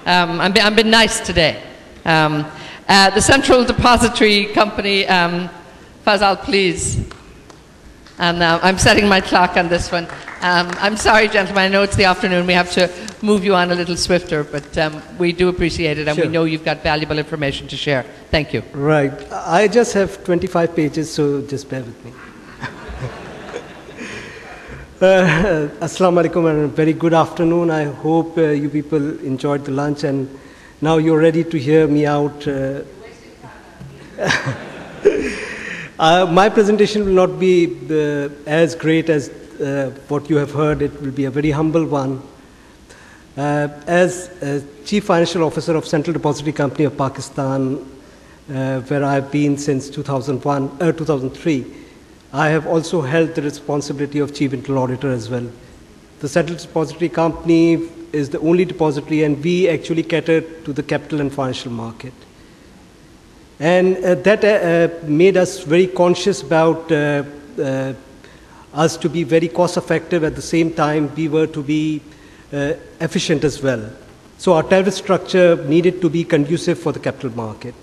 I'm been nice today. The Central Depository Company, Fazal, please. And I'm setting my clock on this one. I'm sorry, gentlemen, I know it's the afternoon. We have to move you on a little swifter, but we do appreciate it, and Sure. we know you've got valuable information to share. Thank you. Right. I just have 25 pages, so just bear with me. Assalamu alaikum and a very good afternoon. I hope you people enjoyed the lunch and now you're ready to hear me out. My presentation will not be as great as what you have heard. It will be a very humble one. As Chief Financial Officer of Central Depository Company of Pakistan, where I've been since 2003, I have also held the responsibility of Chief Internal Auditor as well. The Central Depository Company is the only depository, and we actually cater to the capital and financial market. And that made us very conscious about us to be very cost effective. At the same time, we were to be efficient as well. So our tariff structure needed to be conducive for the capital market.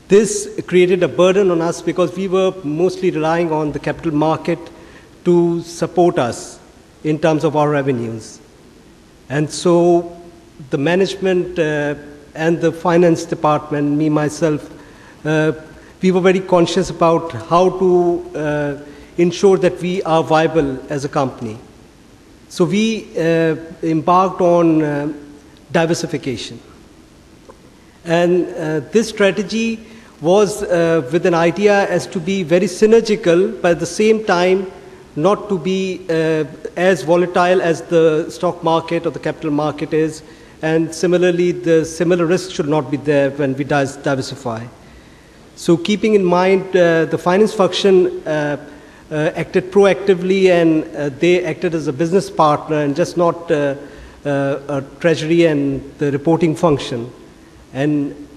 This created a burden on us because we were mostly relying on the capital market to support us in terms of our revenues. And so the management and the finance department, me, myself, we were very conscious about how to ensure that we are viable as a company. So we embarked on diversification. And this strategy was with an idea as to be very synergical, but at the same time not to be as volatile as the stock market or the capital market is, and similarly the similar risks should not be there when we diversify. So keeping in mind the finance function acted proactively, and they acted as a business partner and just not a treasury and the reporting function. And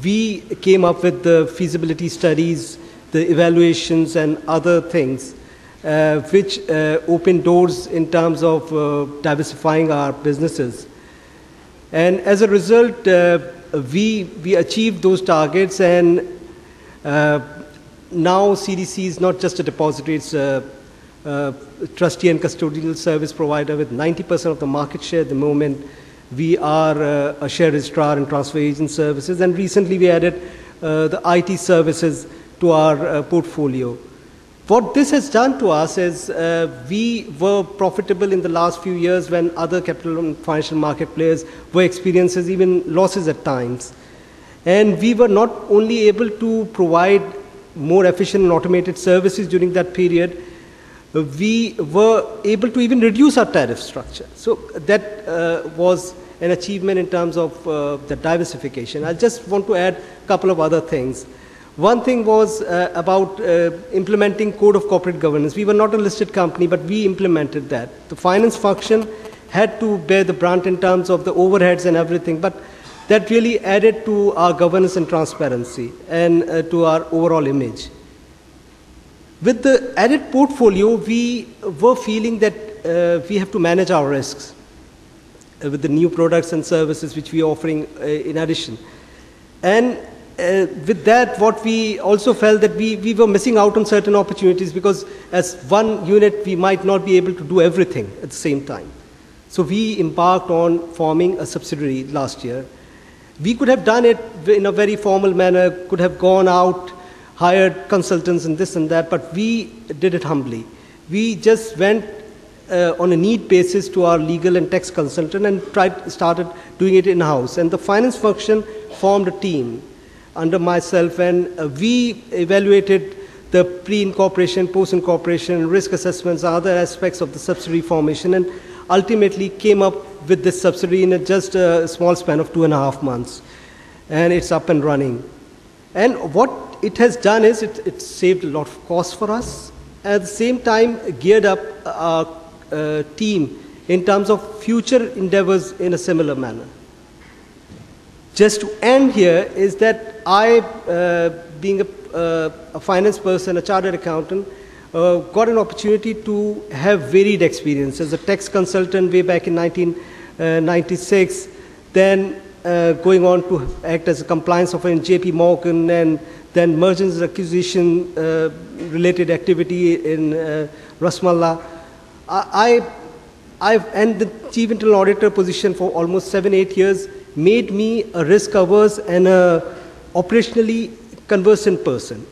we came up with the feasibility studies, the evaluations and other things which opened doors in terms of diversifying our businesses. And as a result, we achieved those targets, and now CDC is not just a depository, it's a trustee and custodial service provider with 90% of the market share at the moment. We are a share registrar and transfer agent services, and recently we added the IT services to our portfolio. What this has done to us is we were profitable in the last few years when other capital and financial market players were experiencing even losses at times. And we were not only able to provide more efficient and automated services during that period, we were able to even reduce our tariff structure. So that was an achievement in terms of the diversification. I just want to add a couple of other things. One thing was about implementing Code of Corporate Governance. We were not a listed company, but we implemented that. The finance function had to bear the brunt in terms of the overheads and everything, but that really added to our governance and transparency and to our overall image. With the added portfolio, we were feeling that we have to manage our risks with the new products and services which we are offering in addition. And with that, what we also felt that we were missing out on certain opportunities, because as one unit, we might not be able to do everything at the same time. So we embarked on forming a subsidiary last year. We could have done it in a very formal manner, could have gone out, hired consultants and this and that, but we did it humbly. We just went on a need basis to our legal and tax consultant and started doing it in-house. And the finance function formed a team under myself, and we evaluated the pre-incorporation, post-incorporation, risk assessments, other aspects of the subsidiary formation, and ultimately came up with this subsidiary in just a small span of 2.5 months. And it's up and running. And what it has done is it saved a lot of costs for us, at the same time geared up our team in terms of future endeavors in a similar manner. Just to end here is that I, being a finance person, a chartered accountant, got an opportunity to have varied experience. As a tax consultant way back in 1996, then going on to act as a compliance officer in JP Morgan, and then mergers and acquisition related activity in Rasmallah. And the chief internal auditor position for almost 7-8 years made me a risk averse and a operationally conversant person.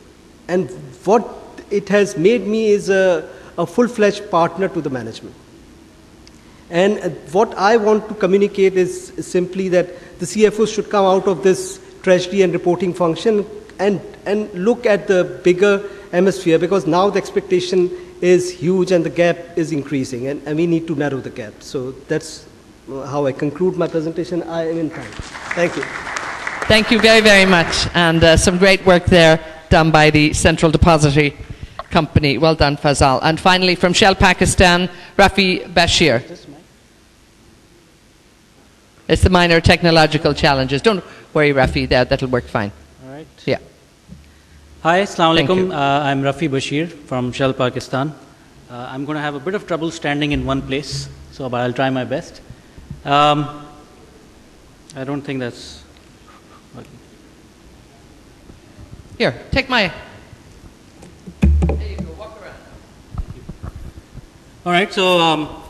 And what it has made me is a full-fledged partner to the management. And what I want to communicate is simply that the CFO should come out of this treasury and reporting function and look at the bigger hemisphere, because now the expectation is huge and the gap is increasing, and we need to narrow the gap. So that's how I conclude my presentation. I am in time. Thank you. Thank you very, very much. And some great work there done by the Central Depository Company. Well done, Fazal. And finally, from Shell Pakistan, Rafi Basheer. It's the minor technological challenges. Don't worry, Rafi, that'll work fine. All right. Yeah. Hi, Assalamu alaikum. I'm Rafi Basheer from Shell Pakistan. I'm going to have a bit of trouble standing in one place, so but I'll try my best. I don't think that's working. Here, take my... There you go, walk around. All right, so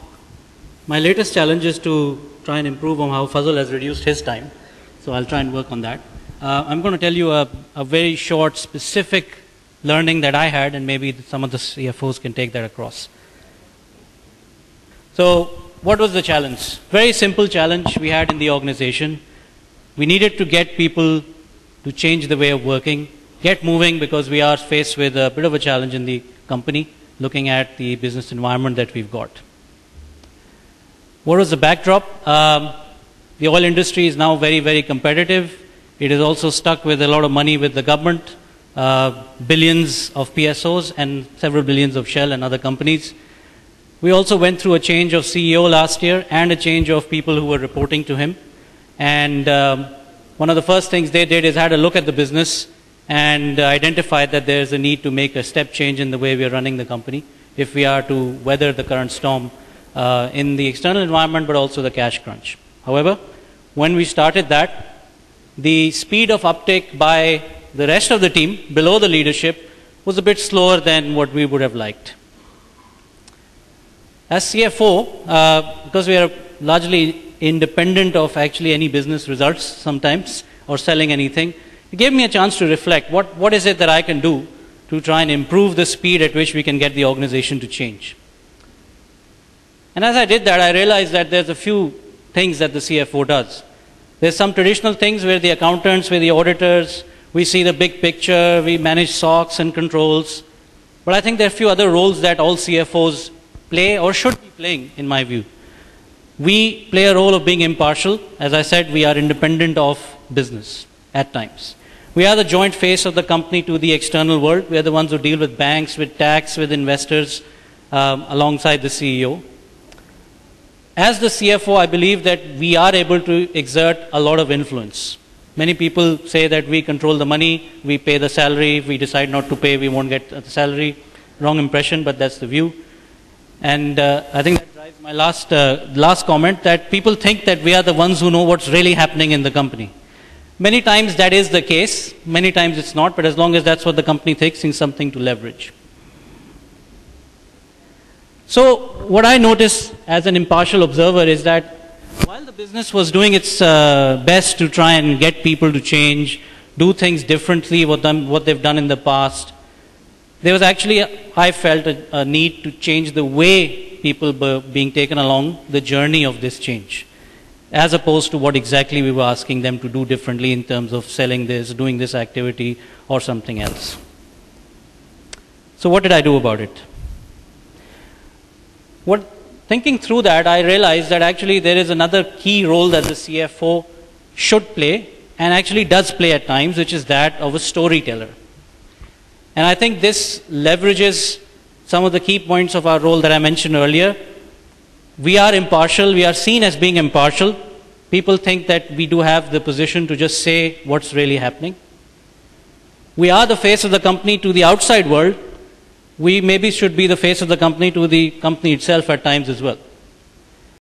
my latest challenge is to try and improve on how Fazal has reduced his time. So I'll try and work on that. I'm going to tell you a very short, specific learning that I had, and maybe some of the CFOs can take that across. So what was the challenge? Very simple challenge we had in the organization. We needed to get people to change the way of working, get moving, because we are faced with a bit of a challenge in the company, looking at the business environment that we've got. What was the backdrop? The oil industry is now very, very competitive. It is also stuck with a lot of money with the government, billions of PSOs and several billions of Shell and other companies. We also went through a change of CEO last year and a change of people who were reporting to him. And one of the first things they did is had a look at the business and identified that there's a need to make a step change in the way we are running the company if we are to weather the current storm in the external environment, but also the cash crunch. However, when we started that, the speed of uptake by the rest of the team below the leadership was a bit slower than what we would have liked. As CFO, because we are largely independent of actually any business results sometimes or selling anything, it gave me a chance to reflect what is it that I can do to try and improve the speed at which we can get the organization to change. And as I did that, I realized that there's a few things that the CFO does. There's some traditional things where the accountants, where the auditors, we see the big picture, we manage SOX and controls. But I think there are a few other roles that all CFOs play or should be playing, in my view. We play a role of being impartial. As I said, we are independent of business at times. We are the joint face of the company to the external world. We are the ones who deal with banks, with tax, with investors, alongside the CEO. As the CFO, I believe that we are able to exert a lot of influence. Many people say that we control the money, we pay the salary, if we decide not to pay, we won't get the salary. Wrong impression, but that's the view. And I think that drives my last comment, that people think that we are the ones who know what's really happening in the company. Many times that is the case, many times it's not, but as long as that's what the company thinks, it's something to leverage. So what I noticed as an impartial observer is that while the business was doing its best to try and get people to change, do things differently, what they've done in the past, there was actually, I felt, a need to change the way people were being taken along the journey of this change, as opposed to what exactly we were asking them to do differently in terms of selling this, doing this activity, or something else. So what did I do about it? Thinking through that, I realized that actually there is another key role that the CFO should play, and actually does play at times, which is that of a storyteller. And I think this leverages some of the key points of our role that I mentioned earlier. We are impartial, we are seen as being impartial. People think that we do have the position to just say what's really happening. We are the face of the company to the outside world. We maybe should be the face of the company to the company itself at times as well.